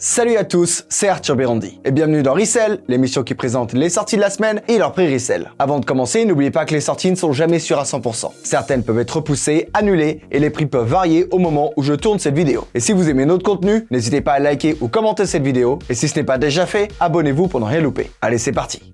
Salut à tous, c'est Arthur Berandi et bienvenue dans Resell, l'émission qui présente les sorties de la semaine et leur prix resell. Avant de commencer, n'oubliez pas que les sorties ne sont jamais sûres à 100%. Certaines peuvent être repoussées, annulées et les prix peuvent varier au moment où je tourne cette vidéo. Et si vous aimez notre contenu, n'hésitez pas à liker ou commenter cette vidéo et si ce n'est pas déjà fait, abonnez-vous pour ne rien louper. Allez, c'est parti.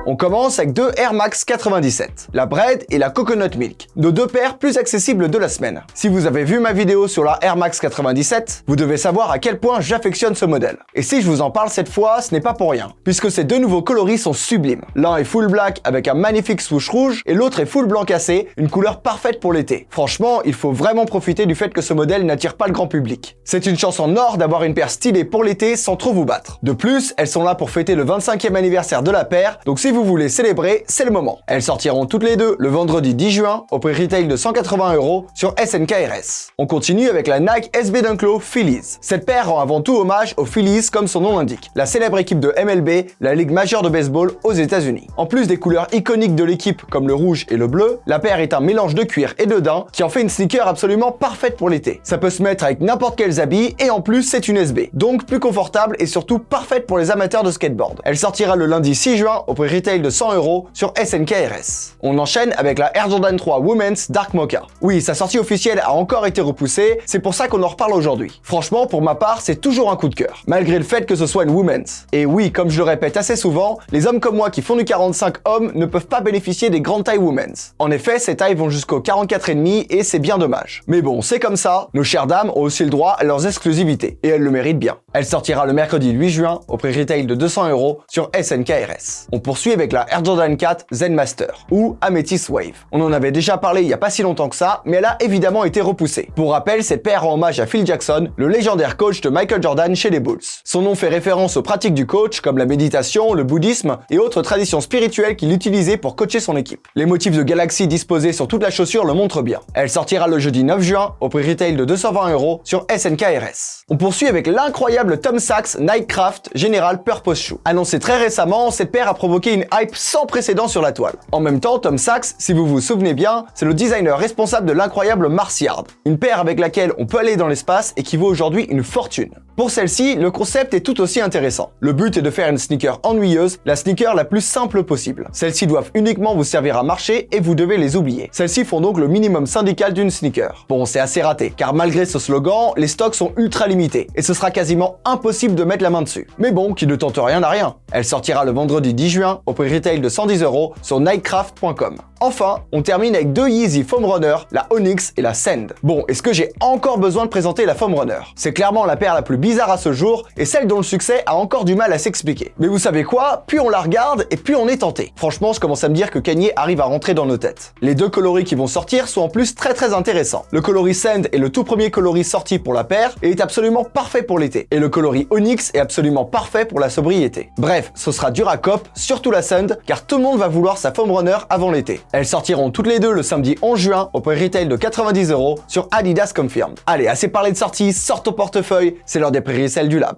On commence avec deux Air Max 97, la Bread et la Coconut Milk, nos deux paires plus accessibles de la semaine. Si vous avez vu ma vidéo sur la Air Max 97, vous devez savoir à quel point j'affectionne ce modèle. Et si je vous en parle cette fois, ce n'est pas pour rien, puisque ces deux nouveaux coloris sont sublimes. L'un est full black avec un magnifique swoosh rouge et l'autre est full blanc cassé, une couleur parfaite pour l'été. Franchement, il faut vraiment profiter du fait que ce modèle n'attire pas le grand public. C'est une chance en or d'avoir une paire stylée pour l'été sans trop vous battre. De plus, elles sont là pour fêter le 25e anniversaire de la paire, donc si vous voulez célébrer, c'est le moment. Elles sortiront toutes les deux le vendredi 10 juin au prix retail de 180 € sur SNK-RS. On continue avec la Nike SB Dunk Low Phillies. Cette paire rend avant tout hommage aux Phillies comme son nom l'indique, la célèbre équipe de MLB, la ligue majeure de baseball aux États-Unis. En plus des couleurs iconiques de l'équipe comme le rouge et le bleu, la paire est un mélange de cuir et de daim qui en fait une sneaker absolument parfaite pour l'été. Ça peut se mettre avec n'importe quels habits et en plus c'est une SB, donc plus confortable et surtout parfaite pour les amateurs de skateboard. Elle sortira le lundi 6 juin au prix retail de 100 € sur SNK-RS. On enchaîne avec la Air Jordan 3 Women's Dark Mocha. Oui, sa sortie officielle a encore été repoussée, c'est pour ça qu'on en reparle aujourd'hui. Franchement, pour ma part, c'est toujours un coup de cœur, malgré le fait que ce soit une Women's. Et oui, comme je le répète assez souvent, les hommes comme moi qui font du 45 hommes ne peuvent pas bénéficier des grandes tailles Women's. En effet, ces tailles vont jusqu'au 44,5 et c'est bien dommage. Mais bon, c'est comme ça, nos chères dames ont aussi le droit à leurs exclusivités, et elles le méritent bien. Elle sortira le mercredi 8 juin au prix retail de 200 € sur SNK-RS. On poursuit avec la Air Jordan 4 Zen Master ou Amethyst Wave. On en avait déjà parlé il y a pas si longtemps que ça, mais elle a évidemment été repoussée. Pour rappel, cette paire rend hommage à Phil Jackson, le légendaire coach de Michael Jordan chez les Bulls. Son nom fait référence aux pratiques du coach comme la méditation, le bouddhisme et autres traditions spirituelles qu'il utilisait pour coacher son équipe. Les motifs de galaxies disposés sur toute la chaussure le montrent bien. Elle sortira le jeudi 9 juin au prix retail de 220 € sur SNK-RS. On poursuit avec l'incroyable Tom Sachs Nightcraft General Purpose Shoe. Annoncé très récemment, cette paire a provoqué une hype sans précédent sur la toile. En même temps, Tom Sachs, si vous vous souvenez bien, c'est le designer responsable de l'incroyable Mars Yard, une paire avec laquelle on peut aller dans l'espace et qui vaut aujourd'hui une fortune. Pour celle-ci, le concept est tout aussi intéressant. Le but est de faire une sneaker ennuyeuse, la sneaker la plus simple possible. Celles-ci doivent uniquement vous servir à marcher et vous devez les oublier. Celles-ci font donc le minimum syndical d'une sneaker. Bon, c'est assez raté, car malgré ce slogan, les stocks sont ultra limités et ce sera quasiment impossible de mettre la main dessus. Mais bon, qui ne tente rien n'a rien. Elle sortira le vendredi 10 juin au prix retail de 110 € sur nightcraft.com. Enfin, on termine avec deux Yeezy Foam Runner, la Onyx et la Sand. Bon, est-ce que j'ai encore besoin de présenter la Foam Runner? C'est clairement la paire la plus bizarre à ce jour et celle dont le succès a encore du mal à s'expliquer. Mais vous savez quoi? Plus on la regarde et plus on est tenté. Franchement, je commence à me dire que Kanye arrive à rentrer dans nos têtes. Les deux coloris qui vont sortir sont en plus très intéressants. Le coloris Sand est le tout premier coloris sorti pour la paire et est absolument parfait pour l'été. Et le coloris Onyx est absolument parfait pour la sobriété. Bref, ce sera dur à cop, surtout la Sand, car tout le monde va vouloir sa Foam Runner avant l'été. Elles sortiront toutes les deux le samedi 11 juin au prix retail de 90 € sur Adidas Confirmed. Allez, assez parlé de sorties, sorte au portefeuille, c'est l'heure des prix resell du lab.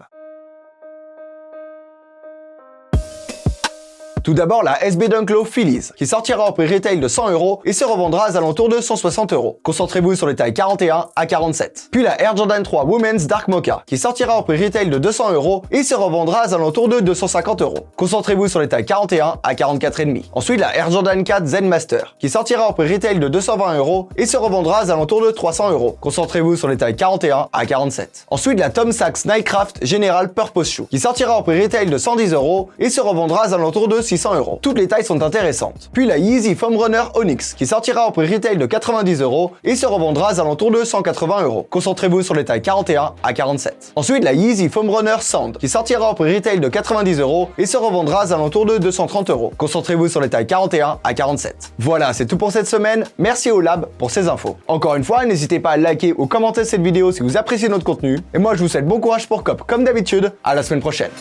Tout d'abord la SB Dunk Low Phillies, qui sortira au prix retail de 100 € et se revendra aux alentours de 160 €. Concentrez-vous sur les tailles 41 à 47. Puis la Air Jordan 3 Women's Dark Mocha, qui sortira au prix retail de 200 € et se revendra aux alentours de 250 €. Concentrez-vous sur les tailles 41 à 44,5. Ensuite la Air Jordan 4 Zen Master, qui sortira au prix retail de 220 € et se revendra aux alentours de 300 €. Concentrez-vous sur les tailles 41 à 47. Ensuite la Tom Sachs Nightcraft General Purpose Shoe, qui sortira au prix retail de 110 € et se revendra aux alentours de 600 €. Toutes les tailles sont intéressantes. Puis la Yeezy Foam Runner Onyx, qui sortira au prix retail de 90 € et se revendra aux alentours de 180 €. Concentrez-vous sur les tailles 41 à 47. Ensuite la Yeezy Foam Runner Sand, qui sortira au prix retail de 90 € et se revendra aux alentours de 230 €. Concentrez-vous sur les tailles 41 à 47. Voilà, c'est tout pour cette semaine. Merci au Lab pour ces infos. Encore une fois, n'hésitez pas à liker ou commenter cette vidéo si vous appréciez notre contenu. Et moi, je vous souhaite bon courage pour COP comme d'habitude. À la semaine prochaine.